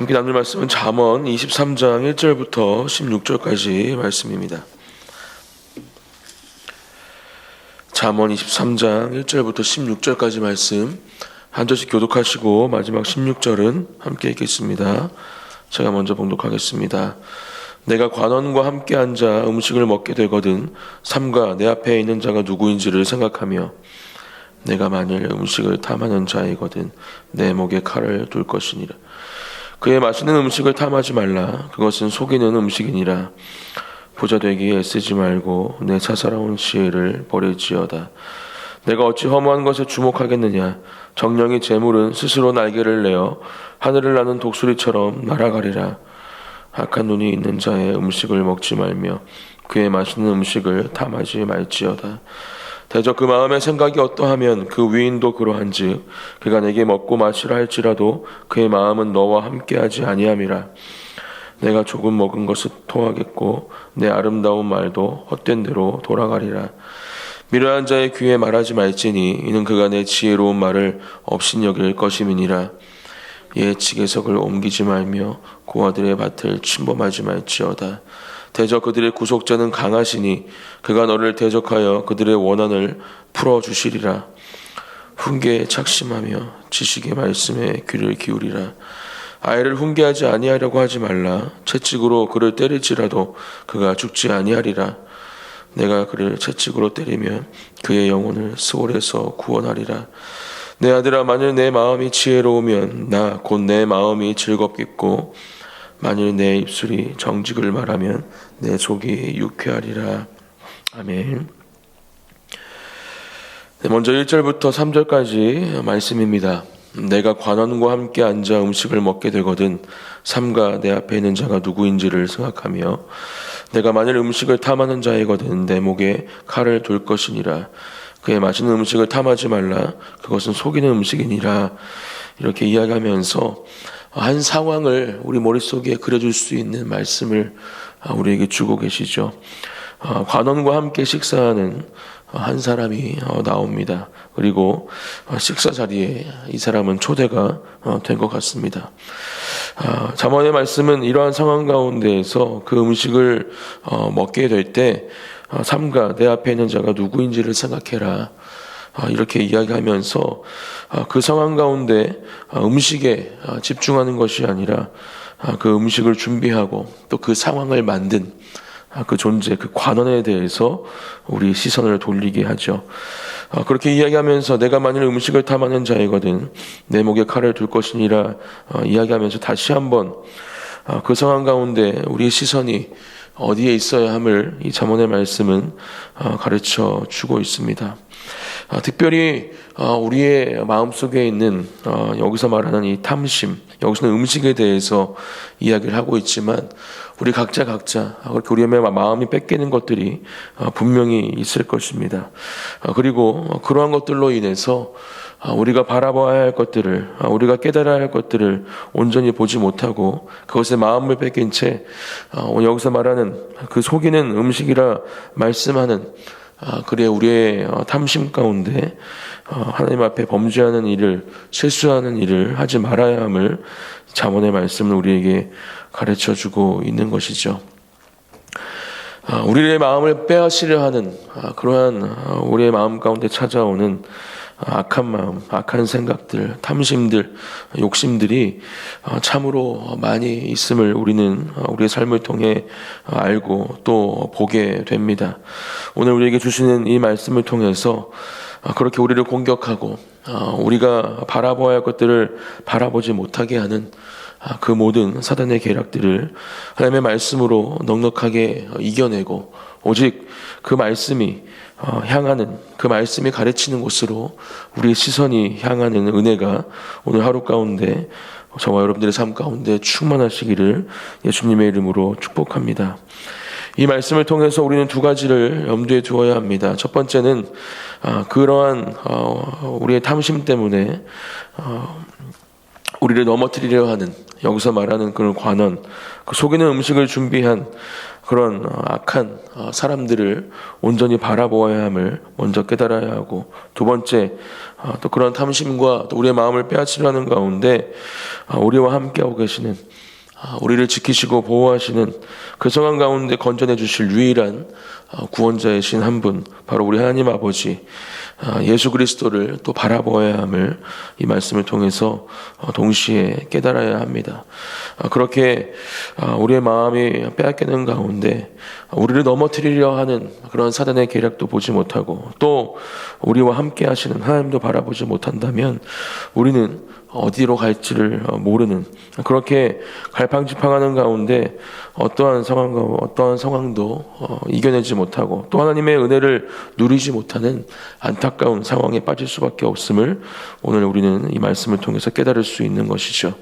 함께 나눌 말씀은 잠언 23장 1절부터 16절까지 말씀입니다. 잠언 23장 1절부터 16절까지 말씀 한 절씩 교독하시고 마지막 16절은 함께 읽겠습니다. 제가 먼저 봉독하겠습니다. 내가 관원과 함께 앉아 음식을 먹게 되거든 삼가 내 앞에 있는 자가 누구인지를 생각하며 내가 만일 음식을 탐하는 자이거든 내 목에 칼을 둘 것이니라. 그의 맛있는 음식을 탐하지 말라. 그것은 속이는 음식이니라. 부자되기에 애쓰지 말고 내 사사로운 지혜를 버릴지어다. 내가 어찌 허무한 것에 주목하겠느냐. 정령의 재물은 스스로 날개를 내어 하늘을 나는 독수리처럼 날아가리라. 악한 눈이 있는 자의 음식을 먹지 말며 그의 맛있는 음식을 탐하지 말지어다. 대저 그 마음의 생각이 어떠하면 그 위인도 그러한즉 그가 내게 먹고 마시라 할지라도 그의 마음은 너와 함께하지 아니함이라. 내가 조금 먹은 것을 토하겠고 내 아름다운 말도 헛된 대로 돌아가리라. 미련한 자의 귀에 말하지 말지니 이는 그가 내 지혜로운 말을 업신여길 것임이니라. 이에 지게석을 옮기지 말며 고아들의 밭을 침범하지 말지어다. 대저 그들의 구속자는 강하시니 그가 너를 대적하여 그들의 원한을 풀어주시리라. 훈계에 착심하며 지식의 말씀에 귀를 기울이라. 아이를 훈계하지 아니하려고 하지 말라. 채찍으로 그를 때릴지라도 그가 죽지 아니하리라. 내가 그를 채찍으로 때리면 그의 영혼을 스올에서 구원하리라. 내 아들아, 만일 내 마음이 지혜로우면 나 곧 내 마음이 즐겁겠고 만일 내 입술이 정직을 말하면 내 속이 유쾌하리라. 아멘. 먼저 1절부터 3절까지 말씀입니다. 내가 관원과 함께 앉아 음식을 먹게 되거든 삼가 내 앞에 있는 자가 누구인지를 생각하며 내가 만일 음식을 탐하는 자이거든 내 목에 칼을 둘 것이니라. 그의 맛있는 음식을 탐하지 말라. 그것은 속이는 음식이니라. 이렇게 이야기하면서 한 상황을 우리 머릿속에 그려줄 수 있는 말씀을 우리에게 주고 계시죠. 관원과 함께 식사하는 한 사람이 나옵니다. 그리고 식사 자리에 이 사람은 초대가 된 것 같습니다. 잠언의 말씀은 이러한 상황 가운데에서 그 음식을 먹게 될 때 삼가 내 앞에 있는 자가 누구인지를 생각해라. 이렇게 이야기하면서 그 상황 가운데 음식에 집중하는 것이 아니라 그 음식을 준비하고 또 그 상황을 만든 그 존재, 그 관원에 대해서 우리 시선을 돌리게 하죠. 그렇게 이야기하면서 내가 만일 음식을 탐하는 자이거든 내 목에 칼을 둘 것이니라 이야기하면서 다시 한번 그 상황 가운데 우리의 시선이 어디에 있어야 함을 이 잠언의 말씀은 가르쳐 주고 있습니다. 특별히 우리의 마음속에 있는 여기서 말하는 이 탐심, 여기서는 음식에 대해서 이야기를 하고 있지만 우리 각자 그렇게 우리의 마음이 뺏기는 것들이 분명히 있을 것입니다. 그리고 그러한 것들로 인해서 우리가 바라봐야 할 것들을, 우리가 깨달아야 할 것들을 온전히 보지 못하고 그것에 마음을 뺏긴 채 여기서 말하는 그 속이는 음식이라 말씀하는 그래 우리의 탐심 가운데 하나님 앞에 범죄하는 일을, 실수하는 일을 하지 말아야 함을 잠언의 말씀은 우리에게 가르쳐주고 있는 것이죠. 우리의 마음을 빼앗으려 하는 그러한 우리의 마음 가운데 찾아오는 악한 마음, 악한 생각들, 탐심들, 욕심들이 참으로 많이 있음을 우리는 우리의 삶을 통해 알고 또 보게 됩니다. 오늘 우리에게 주시는 이 말씀을 통해서 그렇게 우리를 공격하고 우리가 바라봐야 할 것들을 바라보지 못하게 하는 그 모든 사단의 계략들을 하나님의 말씀으로 넉넉하게 이겨내고 오직 그 말씀이 향하는, 그 말씀이 가르치는 곳으로 우리의 시선이 향하는 은혜가 오늘 하루 가운데 저와 여러분들의 삶 가운데 충만하시기를 예수님의 이름으로 축복합니다. 이 말씀을 통해서 우리는 두 가지를 염두에 두어야 합니다. 첫 번째는 그러한 우리의 탐심 때문에 우리를 넘어뜨리려 하는, 여기서 말하는 그런 관원, 그 속이는 음식을 준비한 그런 악한 사람들을 온전히 바라보아야 함을 먼저 깨달아야 하고, 두 번째 또 그런 탐심과 또 우리의 마음을 빼앗으려는 가운데 우리와 함께하고 계시는, 우리를 지키시고 보호하시는 그 상황 가운데 건져내 주실 유일한 구원자이신 한 분, 바로 우리 하나님 아버지 예수 그리스도를 또 바라보아야 함을 이 말씀을 통해서 동시에 깨달아야 합니다. 그렇게 우리의 마음이 빼앗기는 가운데 우리를 넘어뜨리려 하는 그런 사단의 계략도 보지 못하고, 또 우리와 함께 하시는 하나님도 바라보지 못한다면 우리는 어디로 갈지를 모르는, 그렇게 갈팡질팡하는 가운데 어떠한 상황도 이겨내지 못하고 또 하나님의 은혜를 누리지 못하는 안타까운 상황에 빠질 수밖에 없음을 오늘 우리는 이 말씀을 통해서 깨달을 수 있는 것이죠.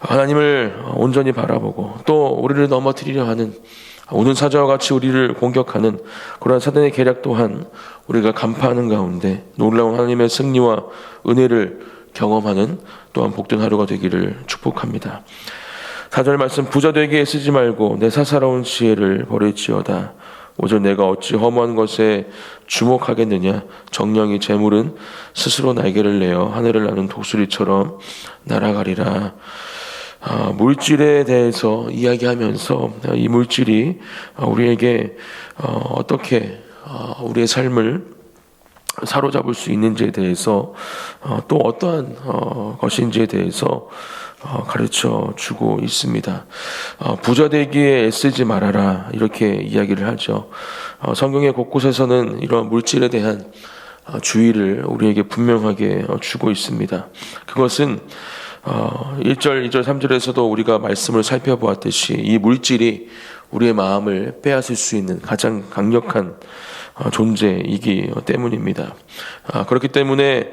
하나님을 온전히 바라보고 또 우리를 넘어뜨리려 하는, 오는 사자와 같이 우리를 공격하는 그러한 사단의 계략 또한 우리가 간파하는 가운데 놀라운 하나님의 승리와 은혜를 경험하는 또한 복된 하루가 되기를 축복합니다. 4절 말씀, 부자 되게 애쓰지 말고 내 사사로운 지혜를 버릴지어다. 5절, 내가 어찌 허무한 것에 주목하겠느냐. 정령이 재물은 스스로 날개를 내어 하늘을 나는 독수리처럼 날아가리라. 물질에 대해서 이야기하면서 이 물질이 우리에게 어떻게 우리의 삶을 사로잡을 수 있는지에 대해서, 또 어떠한 것인지에 대해서 가르쳐 주고 있습니다. 부자 되기에 애쓰지 말아라, 이렇게 이야기를 하죠. 성경의 곳곳에서는 이런 물질에 대한 주의를 우리에게 분명하게 주고 있습니다. 그것은 1절, 2절, 3절에서도 우리가 말씀을 살펴보았듯이 이 물질이 우리의 마음을 빼앗을 수 있는 가장 강력한 존재이기 때문입니다. 그렇기 때문에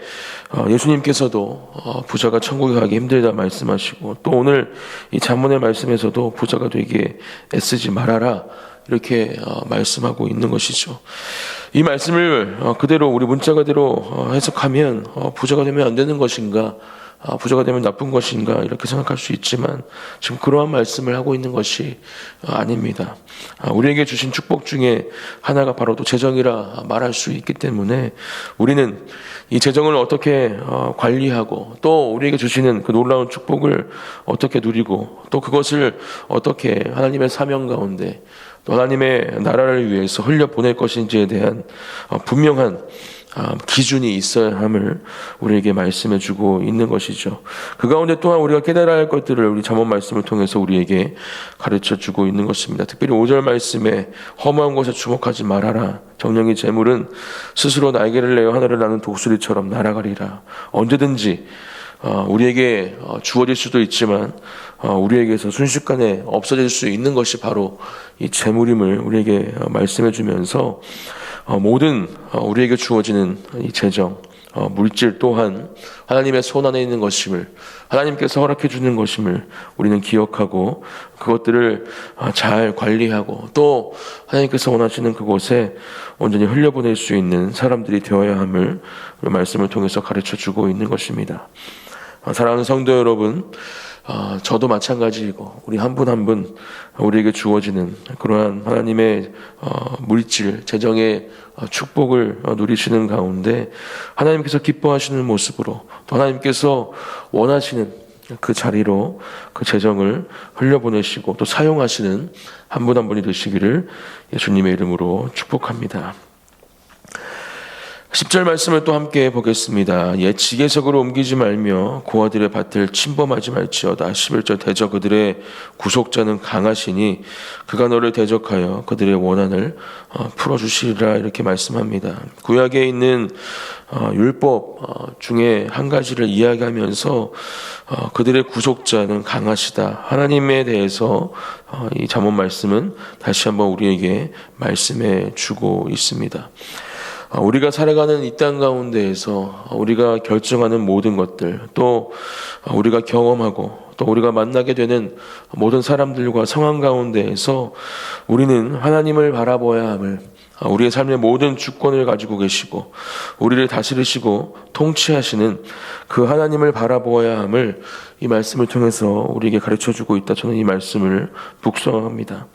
예수님께서도 부자가 천국에 가기 힘들다 말씀하시고, 또 오늘 이 잠언의 말씀에서도 부자가 되기에 애쓰지 말아라, 이렇게 말씀하고 있는 것이죠. 이 말씀을 그대로 우리 문자 그대로 해석하면 부자가 되면 안 되는 것인가, 부자가 되면 나쁜 것인가, 이렇게 생각할 수 있지만 지금 그러한 말씀을 하고 있는 것이 아닙니다. 우리에게 주신 축복 중에 하나가 바로 또 재정이라 말할 수 있기 때문에 우리는 이 재정을 어떻게 관리하고 또 우리에게 주시는 그 놀라운 축복을 어떻게 누리고 또 그것을 어떻게 하나님의 사명 가운데 또 하나님의 나라를 위해서 흘려보낼 것인지에 대한 분명한 기준이 있어야 함을 우리에게 말씀해 주고 있는 것이죠. 그 가운데 또한 우리가 깨달아야 할 것들을 우리 잠언 말씀을 통해서 우리에게 가르쳐 주고 있는 것입니다. 특별히 5절 말씀에 허무한 것에 주목하지 말아라. 정령의 재물은 스스로 날개를 내어 하늘을 나는 독수리처럼 날아가리라. 언제든지 우리에게 주어질 수도 있지만 우리에게서 순식간에 없어질 수 있는 것이 바로 이 재물임을 우리에게 말씀해 주면서 모든 우리에게 주어지는 이 재정, 물질 또한 하나님의 손 안에 있는 것임을, 하나님께서 허락해 주는 것임을 우리는 기억하고 그것들을 잘 관리하고 또 하나님께서 원하시는 그곳에 온전히 흘려보낼 수 있는 사람들이 되어야 함을 말씀을 통해서 가르쳐 주고 있는 것입니다. 사랑하는 성도 여러분, 저도 마찬가지이고 우리 한 분 한 분 우리에게 주어지는 그러한 하나님의 물질, 재정의 축복을 누리시는 가운데 하나님께서 기뻐하시는 모습으로 또 하나님께서 원하시는 그 자리로 그 재정을 흘려보내시고 또 사용하시는 한 분 한 분이 되시기를 예수님의 이름으로 축복합니다. 10절 말씀을 또 함께 보겠습니다. 옛 지계석으로 옮기지 말며 고아들의 밭을 침범하지 말지어다. 11절, 대저 그들의 구속자는 강하시니 그가 너를 대적하여 그들의 원한을 풀어주시리라, 이렇게 말씀합니다. 구약에 있는 율법 중에 한 가지를 이야기하면서 그들의 구속자는 강하시다, 하나님에 대해서 이 잠언 말씀은 다시 한번 우리에게 말씀해 주고 있습니다. 우리가 살아가는 이 땅 가운데에서 우리가 결정하는 모든 것들, 또 우리가 경험하고 또 우리가 만나게 되는 모든 사람들과 상황 가운데에서 우리는 하나님을 바라보아야 함을 우리의 삶의 모든 주권을 가지고 계시고 우리를 다스리시고 통치하시는 그 하나님을 바라보아야 함을 이 말씀을 통해서 우리에게 가르쳐주고 있다. 저는 이 말씀을 묵상합니다.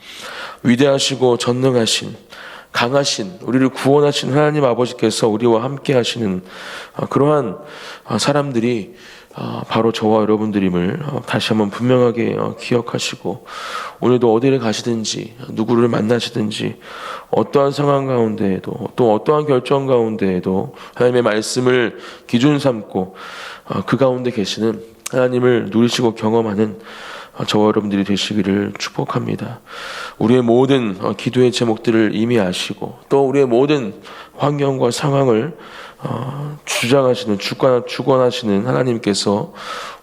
위대하시고 전능하신 강하신 우리를 구원하신 하나님 아버지께서 우리와 함께 하시는 그러한 사람들이 바로 저와 여러분들임을 다시 한번 분명하게 기억하시고 오늘도 어디를 가시든지 누구를 만나시든지 어떠한 상황 가운데에도 또 어떠한 결정 가운데에도 하나님의 말씀을 기준 삼고 그 가운데 계시는 하나님을 누리시고 경험하는 저와 여러분들이 되시기를 축복합니다. 우리의 모든 기도의 제목들을 이미 아시고 또 우리의 모든 환경과 상황을 주장하시는 주관하시는 하나님께서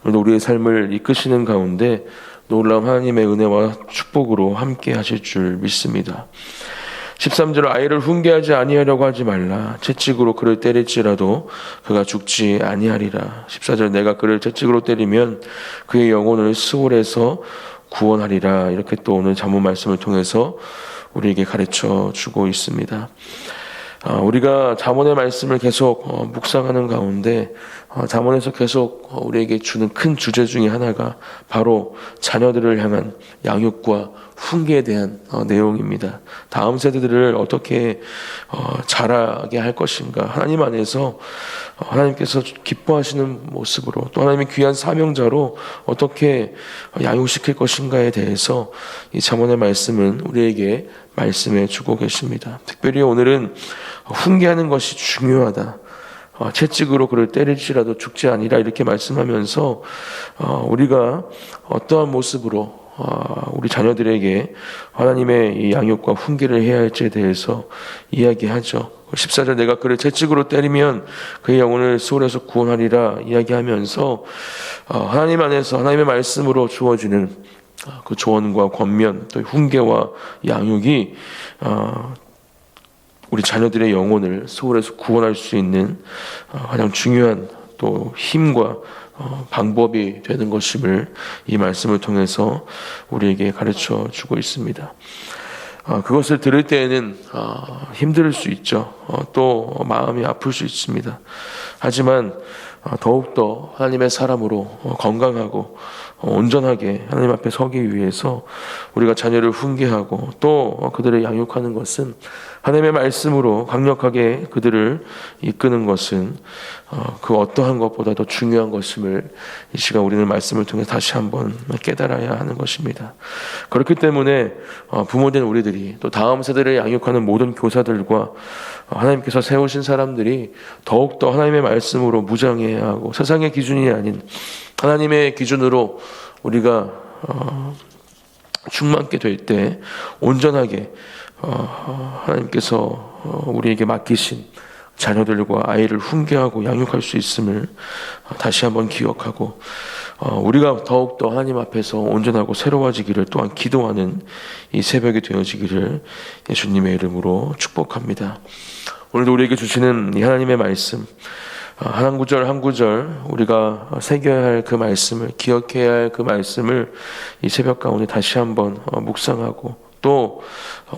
오늘도 우리의 삶을 이끄시는 가운데 놀라운 하나님의 은혜와 축복으로 함께 하실 줄 믿습니다. 13절 아이를 훈계하지 아니하려고 하지 말라. 채찍으로 그를 때릴지라도 그가 죽지 아니하리라. 14절 내가 그를 채찍으로 때리면 그의 영혼을 스올에서 구원하리라. 이렇게 또 오늘 잠언 말씀을 통해서 우리에게 가르쳐 주고 있습니다. 우리가 잠언의 말씀을 계속 묵상하는 가운데 잠언에서 계속 우리에게 주는 큰 주제 중에 하나가 바로 자녀들을 향한 양육과 훈계에 대한 내용입니다. 다음 세대들을 어떻게 자라게 할 것인가, 하나님 안에서 하나님께서 기뻐하시는 모습으로 또 하나님의 귀한 사명자로 어떻게 양육시킬 것인가에 대해서 이 잠언의 말씀은 우리에게 말씀해 주고 계십니다. 특별히 오늘은 훈계하는 것이 중요하다. 채찍으로 그를 때릴지라도 죽지 아니라 이렇게 말씀하면서 우리가 어떠한 모습으로 우리 자녀들에게 하나님의 이 양육과 훈계를 해야 할지에 대해서 이야기하죠. 14절 내가 그를 채찍으로 때리면 그의 영혼을 스올에서 구원하리라 이야기하면서 하나님 안에서 하나님의 말씀으로 주어지는 그 조언과 권면 또 훈계와 양육이 우리 자녀들의 영혼을 스올에서 구원할 수 있는 가장 중요한 또 힘과 방법이 되는 것임을 이 말씀을 통해서 우리에게 가르쳐 주고 있습니다. 그것을 들을 때에는 힘들 수 있죠. 또 마음이 아플 수 있습니다. 하지만 더욱더 하나님의 사람으로 건강하고 온전하게 하나님 앞에 서기 위해서 우리가 자녀를 훈계하고 또 그들을 양육하는 것은 하나님의 말씀으로 강력하게 그들을 이끄는 것은 그 어떠한 것보다 더 중요한 것임을 이 시간 우리는 말씀을 통해 다시 한번 깨달아야 하는 것입니다. 그렇기 때문에 부모된 우리들이 또 다음 세대를 양육하는 모든 교사들과 하나님께서 세우신 사람들이 더욱더 하나님의 말씀으로 무장해야 하고 세상의 기준이 아닌 하나님의 기준으로 우리가 충만케 될 때 온전하게 하나님께서 우리에게 맡기신 자녀들과 아이를 훈계하고 양육할 수 있음을 다시 한번 기억하고 우리가 더욱더 하나님 앞에서 온전하고 새로워지기를 또한 기도하는 이 새벽이 되어지기를 예수님의 이름으로 축복합니다. 오늘도 우리에게 주시는 이 하나님의 말씀 한 구절 한 구절 우리가 새겨야 할 그 말씀을 기억해야 할 그 말씀을 이 새벽 가운데 다시 한번 묵상하고 또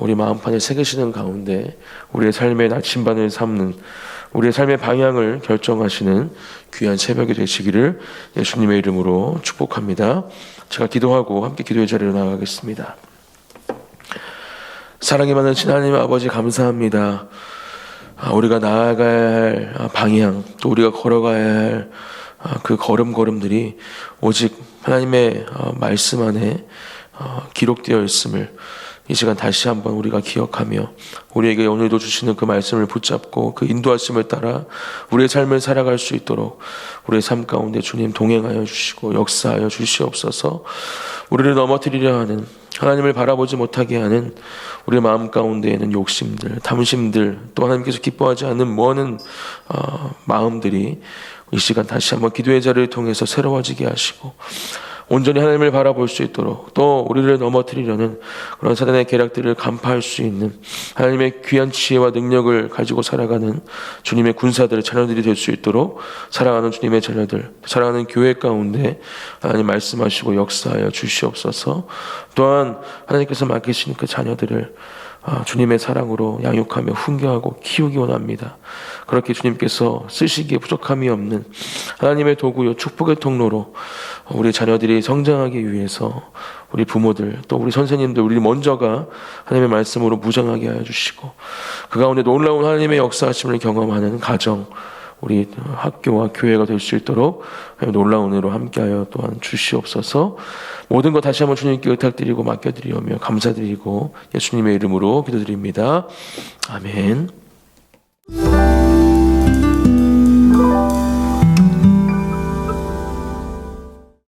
우리 마음판에 새기시는 가운데 우리의 삶의 나침반을 삼는 우리의 삶의 방향을 결정하시는 귀한 새벽이 되시기를 예수님의 이름으로 축복합니다. 제가 기도하고 함께 기도의 자리로 나가겠습니다. 사랑이 많으신 하나님 아버지 감사합니다. 우리가 나아가야 할 방향 또 우리가 걸어가야 할 그 걸음걸음들이 오직 하나님의 말씀 안에 기록되어 있음을 이 시간 다시 한번 우리가 기억하며 우리에게 오늘도 주시는 그 말씀을 붙잡고 그 인도하심을 따라 우리의 삶을 살아갈 수 있도록 우리의 삶 가운데 주님 동행하여 주시고 역사하여 주시옵소서. 우리를 넘어뜨리려 하는 하나님을 바라보지 못하게 하는 우리의 마음 가운데에는 욕심들, 탐심들 또 하나님께서 기뻐하지 않는 무언은 마음들이 이 시간 다시 한번 기도의 자리를 통해서 새로워지게 하시고 온전히 하나님을 바라볼 수 있도록 또 우리를 넘어뜨리려는 그런 사단의 계략들을 간파할 수 있는 하나님의 귀한 지혜와 능력을 가지고 살아가는 주님의 군사들, 자녀들이 될 수 있도록 사랑하는 주님의 자녀들, 사랑하는 교회 가운데 하나님 말씀하시고 역사하여 주시옵소서. 또한 하나님께서 맡기신 그 자녀들을 주님의 사랑으로 양육하며 훈계하고 키우기 원합니다. 그렇게 주님께서 쓰시기에 부족함이 없는 하나님의 도구요 축복의 통로로 우리 자녀들이 성장하기 위해서 우리 부모들 또 우리 선생님들 우리 먼저가 하나님의 말씀으로 무장하게 하여 주시고 그 가운데 놀라운 하나님의 역사하심을 경험하는 가정 우리 학교와 교회가 될 수 있도록 놀라운 은혜로 함께하여 또한 주시옵소서. 모든 것 다시 한번 주님께 의탁드리고 맡겨드리오며 감사드리고 예수님의 이름으로 기도드립니다. 아멘.